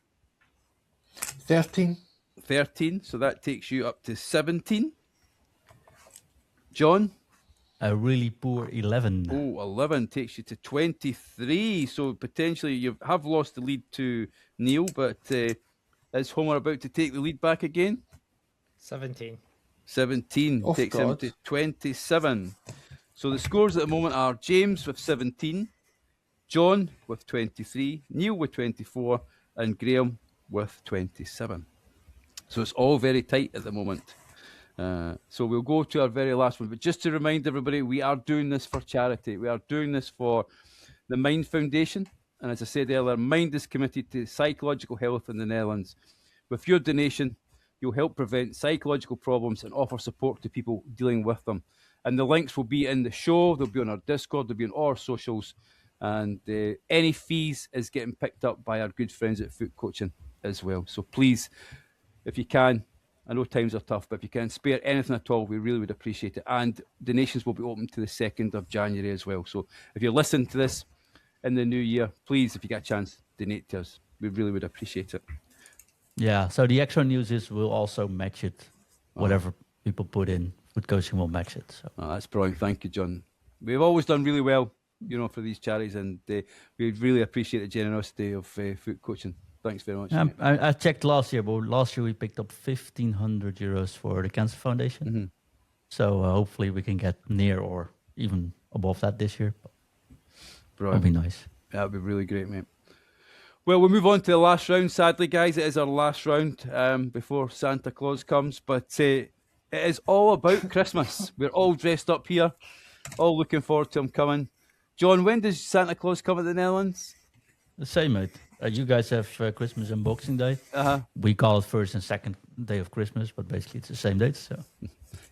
S3: 13.
S1: 13. So that takes you up to 17. John?
S4: A really poor 11.
S1: Oh, 11 takes you to 23. So potentially you have lost the lead to Neil, but is Homer about to take the lead back again?
S5: 17.
S1: 17
S3: Oh,
S1: takes him
S3: God.
S1: to 27. So the scores at the moment are James with 17, John with 23, Neil with 24, and Graham with 27. So it's all very tight at the moment. So we'll go to our very last one. But just to remind everybody, we are doing this for charity. We are doing this for the Mind Foundation. And as I said earlier, Mind is committed to psychological health in the Netherlands. With your donation, you'll help prevent psychological problems and offer support to people dealing with them. And the links will be in the show. They'll be on our Discord. They'll be on all our socials. And any fees is getting picked up by our good friends at Foot Coaching as well. So please, if you can, I know times are tough, but if you can spare anything at all, we really would appreciate it. And donations will be open to the 2nd of January as well. So if you're listening to this in the new year, please, if you get a chance, donate to us. We really would appreciate it.
S4: Yeah, so the extra news is we'll also match it. Whatever people put in, Foot Coaching will match it. So
S1: That's brilliant. Thank you, John. We've always done really well, for these charities, and we really appreciate the generosity of Foot Coaching. Thanks very much.
S4: I checked last year, but last year we picked up €1,500 for the Cancer Foundation.
S1: Mm-hmm.
S4: So hopefully we can get near or even above that this year.
S1: Brilliant.
S4: That'd be nice.
S1: That'd be really great, mate. Well, we'll move on to the last round. Sadly, guys, it is our last round before Santa Claus comes. But it is all about Christmas. We're all dressed up here, all looking forward to him coming. John, when does Santa Claus come at the Netherlands?
S4: The same, mate. You guys have Christmas and Boxing Day. We call it first and second day of Christmas, but basically it's the same date. So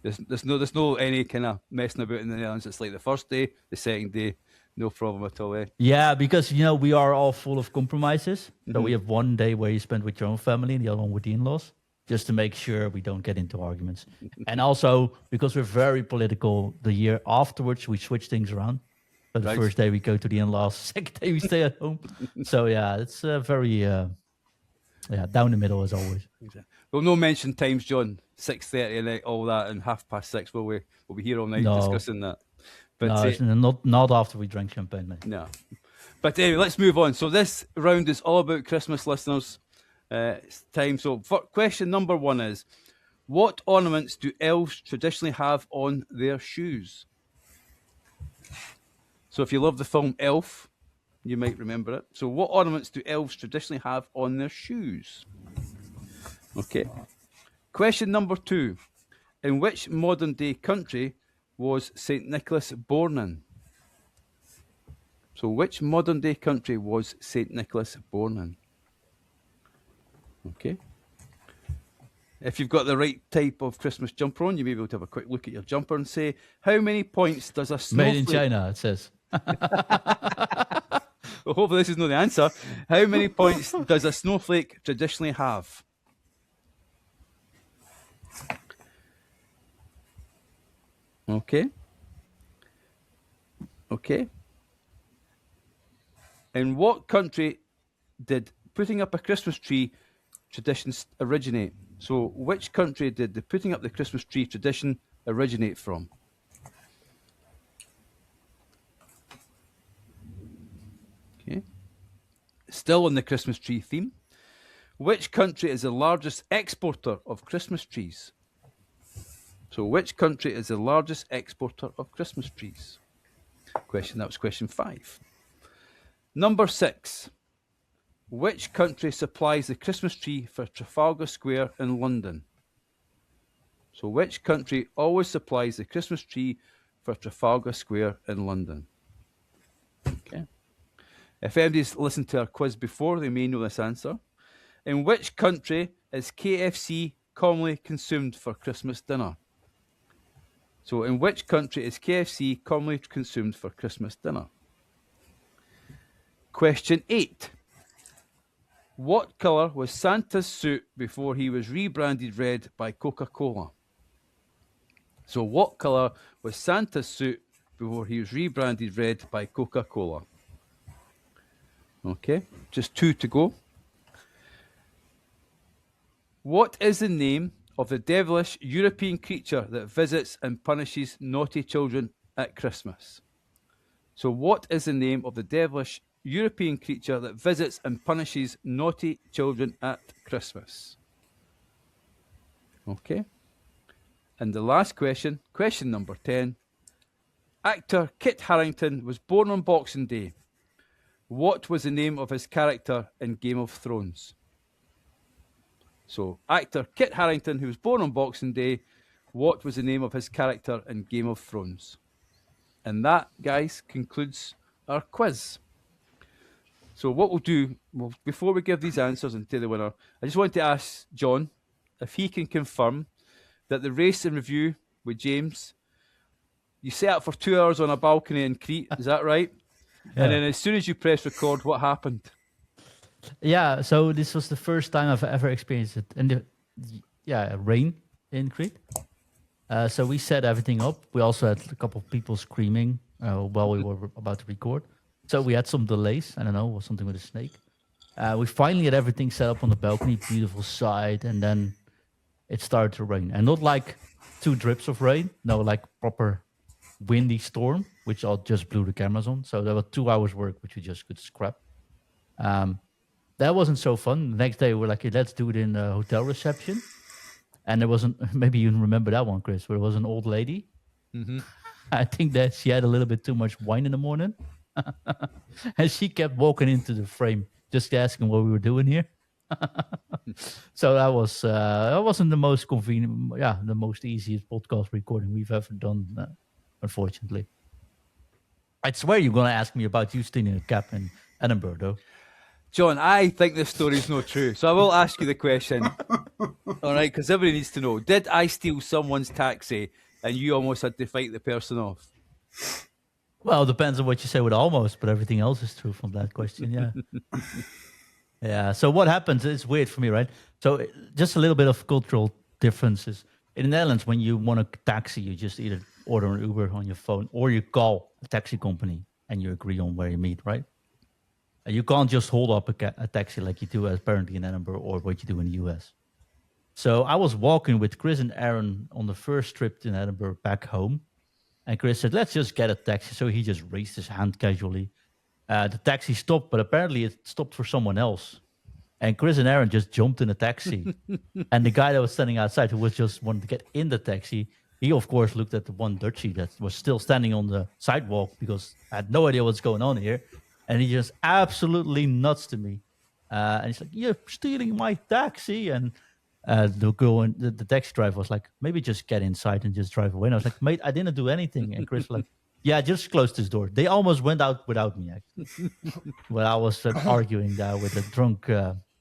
S1: there's no any kind of messing about in the Netherlands. It's like the first day, the second day. No problem at all, eh?
S4: Yeah, because, we are all full of compromises. So we have one day where you spend with your own family and the other one with the in-laws, just to make sure we don't get into arguments. And also, because we're very political, the year afterwards, we switch things around. So the first day we go to the in-laws, second day we stay at home. So, yeah, it's very, down the middle as always.
S1: Exactly. Well, no mention times, John. 6:30 and all that, and 6:30. Will we? We'll be here all night discussing that. But
S4: not after we drank champagne, mate.
S1: No. But anyway, let's move on. So this round is all about Christmas, listeners. It's time. So question number 1 is, what ornaments do elves traditionally have on their shoes? So if you love the film Elf, you might remember it. So what ornaments do elves traditionally have on their shoes? Okay. Question number 2. In which modern day country was St. Nicholas born in? So which modern day country was St. Nicholas born in? Okay. If you've got the right type of Christmas jumper on, you may be able to have a quick look at your jumper and say, how many points does a snowflake...
S4: Made in China, it says.
S1: Well, hopefully this is not the answer. How many points does a snowflake traditionally have? Okay. In what country did putting up a Christmas tree tradition originate? So, which country did the putting up the Christmas tree tradition originate from? Okay. Still on the Christmas tree theme. Which country is the largest exporter of Christmas trees? So, which country is the largest exporter of Christmas trees? That was question 5. Number 6. Which country supplies the Christmas tree for Trafalgar Square in London? So, which country always supplies the Christmas tree for Trafalgar Square in London? Okay. If anybody's listened to our quiz before, they may know this answer. In which country is KFC commonly consumed for Christmas dinner? So, in which country is KFC commonly consumed for Christmas dinner? Question 8. What colour was Santa's suit before he was rebranded red by Coca-Cola? So, what colour was Santa's suit before he was rebranded red by Coca-Cola? Okay, just 2 to go. What is the name of the devilish European creature that visits and punishes naughty children at Christmas? So, what is the name of the devilish European creature that visits and punishes naughty children at Christmas? Okay. And the last question, question number 10. Actor Kit Harington was born on Boxing Day. What was the name of his character in Game of Thrones? So, actor Kit Harington, who was born on Boxing Day, what was the name of his character in Game of Thrones? And that, guys, concludes our quiz. So what we'll do, before we give these answers and tell the winner, I just want to ask John if he can confirm that the race and review with James, you set up for 2 hours on a balcony in Crete, is that right?
S4: Yeah.
S1: And then as soon as you press record, what happened?
S4: Yeah, so this was the first time I've ever experienced it. And rain in Crete. So we set everything up. We also had a couple of people screaming while we were about to record. So we had some delays. I don't know, was something with a snake. We finally had everything set up on the balcony, beautiful sight, and then it started to rain. And not like 2 drips of rain, no, like proper windy storm, which all just blew the cameras on. So there were 2 hours work, which we just could scrap. That wasn't so fun. The next day, we're like, hey, let's do it in a hotel reception. And there wasn't, maybe you remember that one, Chris, where there was an old lady.
S1: Mm-hmm.
S4: I think that she had a little bit too much wine in the morning. And she kept walking into the frame, just asking what we were doing here. So that wasn't the most convenient, the most easiest podcast recording we've ever done, unfortunately. I swear you're going to ask me about you stealing a cap in Edinburgh, though.
S1: John, I think this story is not true, so I will ask you the question. All right, because everybody needs to know. Did I steal someone's taxi and you almost had to fight the person off?
S4: Well, it depends on what you say with almost, but everything else is true from that question, yeah. Yeah, so what happens, it's weird for me, right? So just a little bit of cultural differences. In the Netherlands, when you want a taxi, you just either order an Uber on your phone or you call a taxi company and you agree on where you meet, right? You can't just hold up a taxi like you do apparently in Edinburgh or what you do in the US. So I was walking with Chris and Aaron on the first trip to Edinburgh back home. And Chris said, let's just get a taxi. So he just raised his hand casually. The taxi stopped, but apparently it stopped for someone else. And Chris and Aaron just jumped in a taxi. And the guy that was standing outside, who was just wanted to get in the taxi, he, of course, looked at the one Dutchie that was still standing on the sidewalk because I had no idea what's going on here. And he just absolutely nuts to me. And he's like, you're stealing my taxi. And the girl and the taxi driver was like, maybe just get inside and just drive away. And I was like, mate, I didn't do anything. And Chris was like, yeah, just close this door. They almost went out without me, actually. Well, I was arguing that with a drunk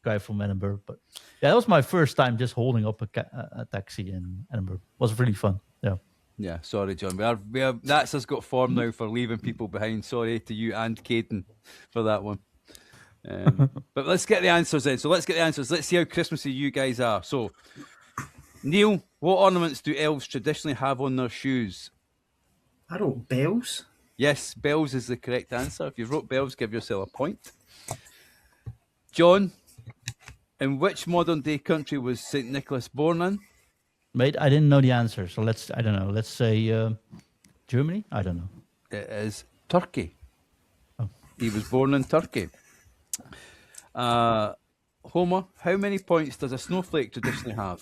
S4: guy from Edinburgh. But yeah, that was my first time just holding up a taxi in Edinburgh. It was really fun. Yeah.
S1: Yeah, sorry, John. That's us got form now for leaving people behind. Sorry to you and Caden for that one. But let's get the answers in. So let's get the answers. Let's see how Christmassy you guys are. So, Neil, what ornaments do elves traditionally have on their shoes?
S2: I wrote bells.
S1: Yes, bells is the correct answer. If you wrote bells, give yourself a point. John, in which modern-day country was St. Nicholas born in?
S4: Mate, I didn't know the answer, so I don't know. Let's say Germany? I don't know.
S1: It is Turkey.
S4: Oh.
S1: He was born in Turkey. Homer, how many points does a snowflake traditionally have?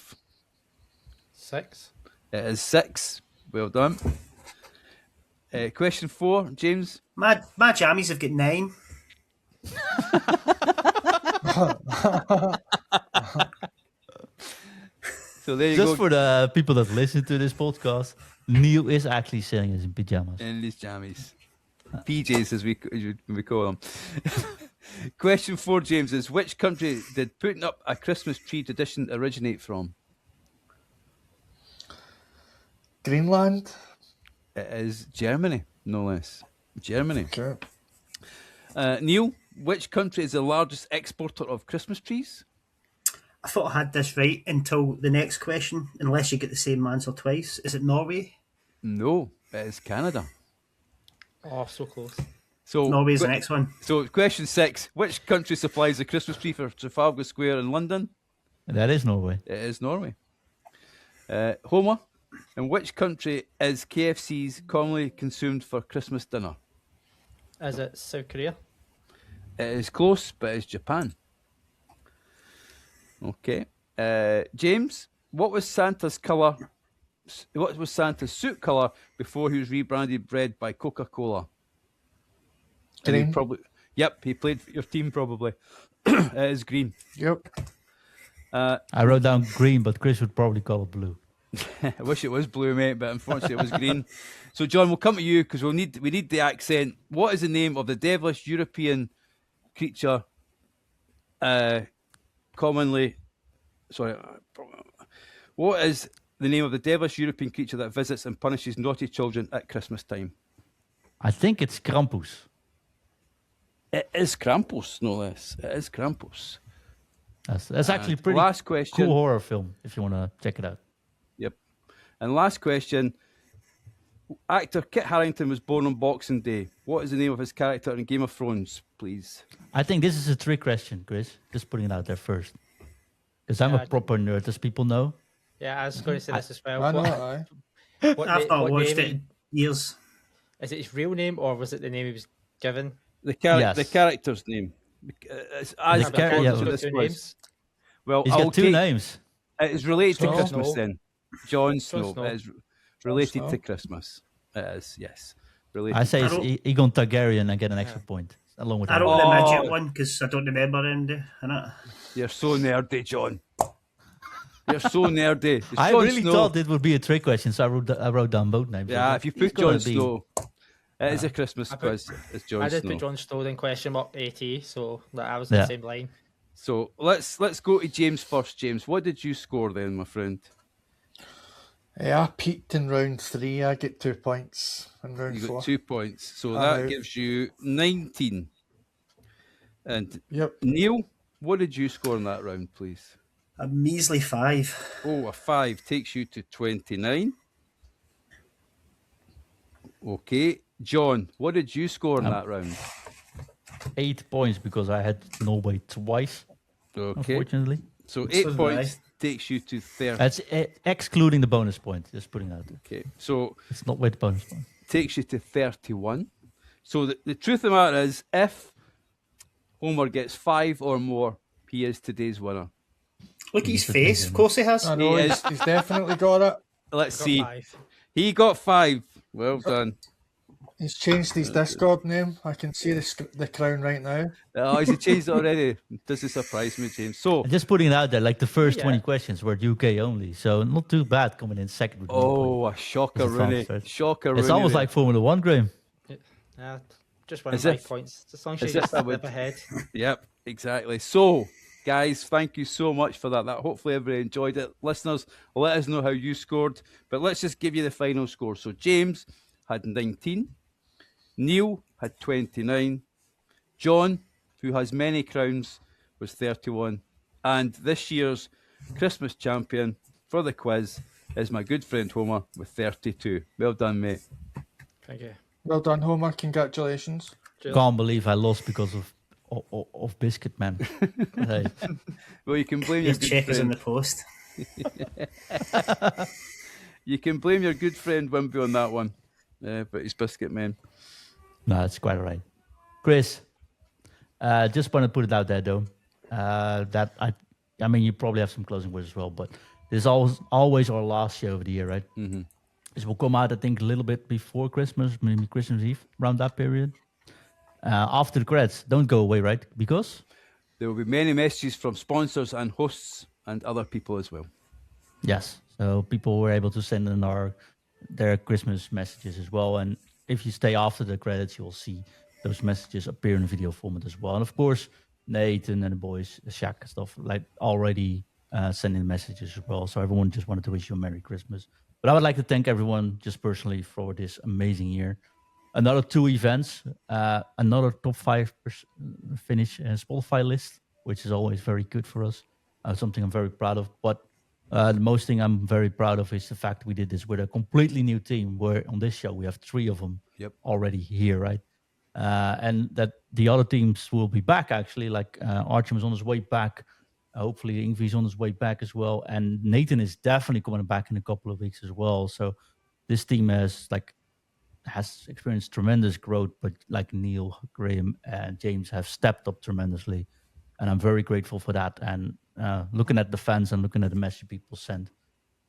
S5: 6.
S1: It is 6. Well done. Question 4, James.
S2: My jammies have got 9.
S1: So there you
S4: Just
S1: go.
S4: for the people that listen to this podcast, Neil is actually sitting in pajamas.
S1: In these jammies. PJs, as we call them. Question 4, James, is which country did putting up a Christmas tree tradition originate from?
S3: Greenland.
S1: It is Germany, no less. Germany.
S3: Okay.
S1: Neil, which country is the largest exporter of Christmas trees?
S2: I thought I had this right until the next question, unless you get the same answer twice. Is it Norway?
S1: No, it is Canada.
S5: Oh, so close.
S1: So
S2: Norway's the next one.
S1: So question 6, which country supplies the Christmas tree for Trafalgar Square in London?
S4: That is Norway.
S1: It is Norway. Homer, in which country is KFC's commonly consumed for Christmas dinner?
S5: Is it South Korea?
S1: It is close, but it's Japan. Okay. James, what was Santa's colour? What was Santa's suit colour before he was rebranded red by Coca-Cola? And he
S3: Green.
S1: probably, yep, he played for your team probably. It is green.
S3: Yep.
S4: I wrote down green, but Chris would probably call it blue.
S1: I wish it was blue, mate, but unfortunately it was green. So, John, we'll come to you because we need the accent. What is the name of the devilish European creature? What is the name of the devilish European creature that visits and punishes naughty children at Christmas time?
S4: I think it's Krampus.
S1: It is Krampus, no less. It is Krampus.
S4: That's actually
S1: And
S4: pretty
S1: last question.
S4: cool horror film if you want to check it out.
S1: Yep. And last question. Actor Kit Harington was born on Boxing Day. What is the name of his character in Game of Thrones, please?
S4: I think this is a trick question, Chris. Just putting it out there first. Because I'm
S5: Yeah,
S4: a proper nerd, as people know.
S5: Yeah, I was going to say this as well.
S3: I know
S5: What,
S3: aye.
S5: what,
S2: I've
S5: na-
S2: not
S5: what
S2: watched
S5: name
S2: it in years.
S5: Is it his real name or was it the name he was given?
S1: The
S4: Yes.
S1: character's name. It's as
S4: The char- yeah,
S1: important to
S5: Got
S1: this
S5: two
S1: quiz.
S5: names.
S1: Well,
S4: He's
S1: I'll
S4: got two
S1: take,
S4: names.
S1: It is related
S5: Jon
S1: to Christmas
S5: Snow.
S1: then. Jon Snow.
S5: Snow.
S1: It is related
S3: Snow.
S1: to Christmas. It is, yes. Related.
S4: I say
S2: I
S4: it's
S2: don't-
S4: Egon Targaryen and get an extra point. Along with
S2: I
S4: him.
S2: wrote the
S1: Oh.
S2: midget one because I don't remember any in it.
S1: You're so nerdy, John. You're so nerdy. It's
S4: I
S1: Jon
S4: really
S1: Snow.
S4: thought it would be a trick question, so I wrote down both names.
S1: Yeah,
S4: I
S1: if you
S4: thought, he's
S1: put
S4: gonna
S1: Jon
S4: be-
S1: Snow, it is a Christmas
S5: I put-
S1: quiz. It's Jon
S5: I did
S1: Snow.
S5: put Jon Snow in question mark AT, so that I was in
S4: Yeah.
S5: the same line.
S1: So let's go to James first. James, what did you score then, my friend?
S3: I peaked in round 3. I get 2 points in round
S1: You
S3: 4.
S1: got 2 points, so
S3: I'm
S1: that
S3: out.
S1: gives you 19. And
S3: Yep.
S1: Neil, what did you score in that round, please?
S2: A measly 5.
S1: Oh, a 5 takes you to 29. Okay, John, what did you score in that round?
S4: 8 points because I had Norway twice,
S1: Okay,
S4: unfortunately.
S1: so
S2: So
S1: 8
S2: did
S1: points takes you to 30.
S4: That's excluding the bonus point. Just putting it out there.
S1: Okay, so
S4: It's not with the bonus point.
S1: takes you to 31. So the truth of the matter is, if Homer gets 5 or more, he is today's winner.
S2: Look at his
S4: He's
S2: face. Of course he has.
S3: I know
S1: He
S3: he's definitely got it.
S1: Let's
S5: Got
S1: see.
S5: 5.
S1: He got 5. Well done.
S3: He's changed his Discord name. I can see the crown right now.
S1: Oh, has he changed it already? Doesn't surprise me, James. So,
S4: And just putting it out there, like the first
S5: Yeah.
S4: 20 questions were UK only, so not too bad coming in second with 1 point.
S1: oh, a shocker,
S4: It's a
S1: Rooney.
S4: transfer.
S1: Shocker, Rooney.
S4: It's almost
S1: there.
S4: like Formula One, Graham.
S5: Yeah, just winning
S1: As
S5: 5
S1: if-
S5: points. As long as
S1: as
S5: you
S1: if
S5: just
S1: I
S5: step
S1: would-
S5: ahead.
S1: Yep, exactly. So, guys, thank you so much for that. Hopefully everybody enjoyed it. Listeners, let us know how you scored. But let's just give you the final score. So James had 19. Neil had 29. John, who has many crowns, was 31. And this year's Christmas champion for the quiz is my good friend Homer with 32. Well done, mate.
S5: Thank you.
S3: Well done, Homer. Congratulations.
S5: Cheers.
S4: Can't believe I lost because of Biscuit Man. Hey.
S1: Well, you can blame your
S2: His
S1: good
S2: check is in
S1: friend.
S2: the post.
S1: You can blame your good friend Wimpy on that one. But he's Biscuit Man.
S4: No, that's quite all right. Chris, just want to put it out there, though, that I mean, you probably have some closing words as well, but this is always our last show of the year, right?
S1: Mm-hmm.
S4: This will come out, I think, a little bit before Christmas, maybe Christmas Eve, around that period. After the credits, don't go away, right? Because
S1: There will be many messages from sponsors and hosts and other people as well.
S4: yes, so people were able to send in their Christmas messages as well, and if you stay after the credits, you'll see those messages appear in video format as well. And of course, Nathan and the boys, Shaq and stuff, like already sending messages as well. So everyone just wanted to wish you a Merry Christmas. But I would like to thank everyone just personally for this amazing year. Another 2 events, another top 5 finish Spotify list, which is always very good for us. Something I'm very proud of. But the most thing I'm very proud of is the fact we did this with a completely new team. Where on this show we have 3 of them already here, right? And that the other teams will be back actually. Like Archim is on his way back. Hopefully Ingvi is on his way back as well, and Nathan is definitely coming back in a couple of weeks as well. So this team has experienced tremendous growth, but like Neil, Graham, and James have stepped up tremendously, and I'm very grateful for that. And looking at the fans and looking at the message people send,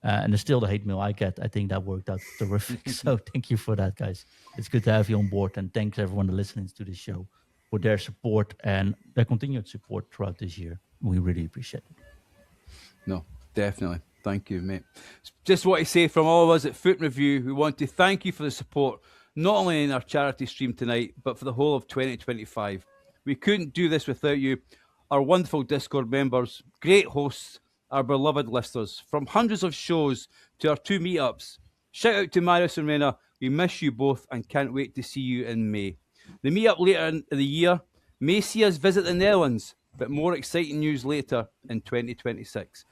S4: and there's still the hate mail I get, I think that worked out terrific. So thank you for that, guys. It's good to have you on board, and thanks everyone listening to this show for their support and their continued support throughout this year. We really appreciate it.
S1: No, definitely. Thank you, mate. Just want to say from all of us at Foot Review, we want to thank you for the support, not only in our charity stream tonight, but for the whole of 2025. We couldn't do this without you, our wonderful Discord members, great hosts, our beloved listeners. From hundreds of shows to our 2 meetups. Shout out to Marius and Rena. We miss you both and can't wait to see you in May. The meetup later in the year may see us visit the Netherlands, but more exciting news later in 2026.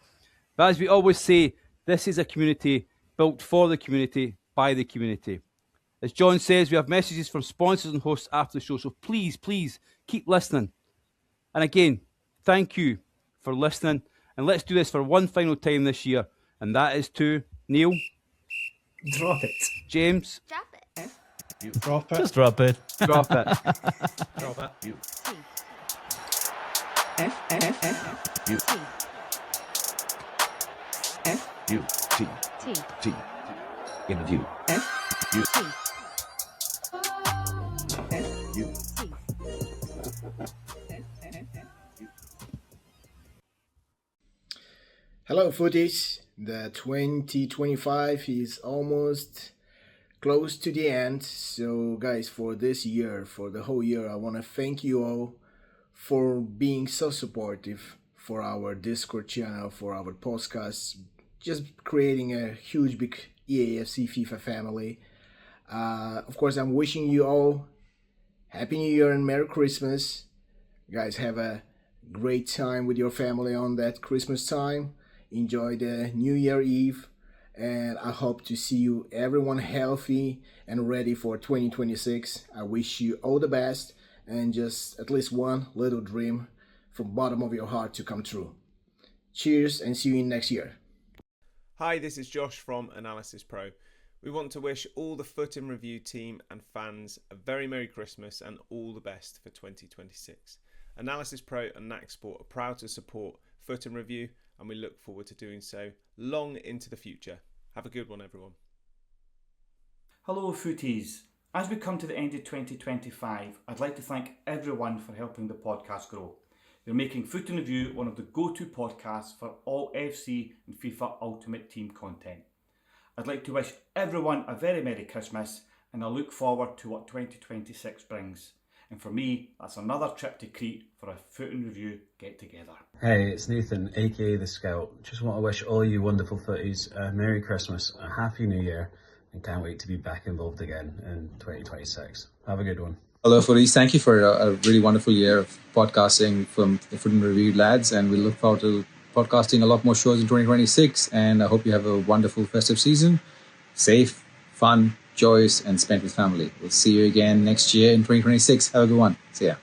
S1: But as we always say, this is a community built for the community, by the community. As John says, we have messages from sponsors and hosts after the show, so please, please keep listening. And again, thank you for listening. And let's do this for one final time this year, and that is to Neil.
S2: Drop it.
S1: James.
S6: Drop it.
S3: Drop it.
S4: Just drop it.
S1: Drop it.
S5: Drop it.
S6: T.
S7: Interview.
S8: Hello, footies. The 2025 is almost close to the end. So, guys, for this year, for the whole year, I want to thank you all for being so supportive for our Discord channel, for our podcasts, just creating a huge, big EAFC FIFA family. Of course, I'm wishing you all Happy New Year and Merry Christmas. Guys, have a great time with your family on that Christmas time. Enjoy the New Year Eve, and I hope to see you everyone healthy and ready for 2026. I wish you all the best and just at least one little dream from bottom of your heart to come true. Cheers and see you in next year.
S9: Hi, this is Josh from Analysis Pro. We want to wish all the Foot in Review team and fans a very Merry Christmas and all the best for 2026. Analysis Pro and NAC Sport are proud to support Foot in Review, and we look forward to doing so long into the future. Have a good one, everyone.
S10: Hello, Footies. As we come to the end of 2025, I'd like to thank everyone for helping the podcast grow. You're making Foot in Review one of the go-to podcasts for all FC and FIFA Ultimate Team content. I'd like to wish everyone a very Merry Christmas, and I look forward to what 2026 brings. And for me, that's another trip to Crete for a Foot in Review get-together.
S11: Hey, it's Nathan, aka The Scout. Just want to wish all you wonderful footies a Merry Christmas, a Happy New Year, and can't wait to be back involved again in 2026. Have a good one.
S12: Hello, footies. Thank you for a really wonderful year of podcasting from the Foot in Review lads, and we look forward to podcasting a lot more shows in 2026, and I hope you have a wonderful festive season. Safe, fun, joyous, and spent with family. We'll see you again next year in 2026. Have a good one. See ya.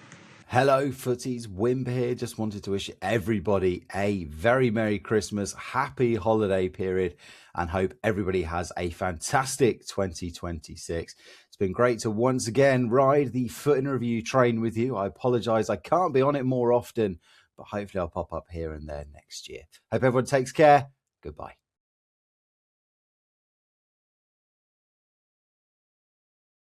S6: Hello, footies. Wimp here. Just wanted to wish everybody a very Merry Christmas, happy holiday period, and hope everybody has a fantastic 2026. It's been great to once again ride the Foot in Review train with you. I apologise I can't be on it more often, but hopefully I'll pop up here and there next year. Hope everyone takes care. Goodbye.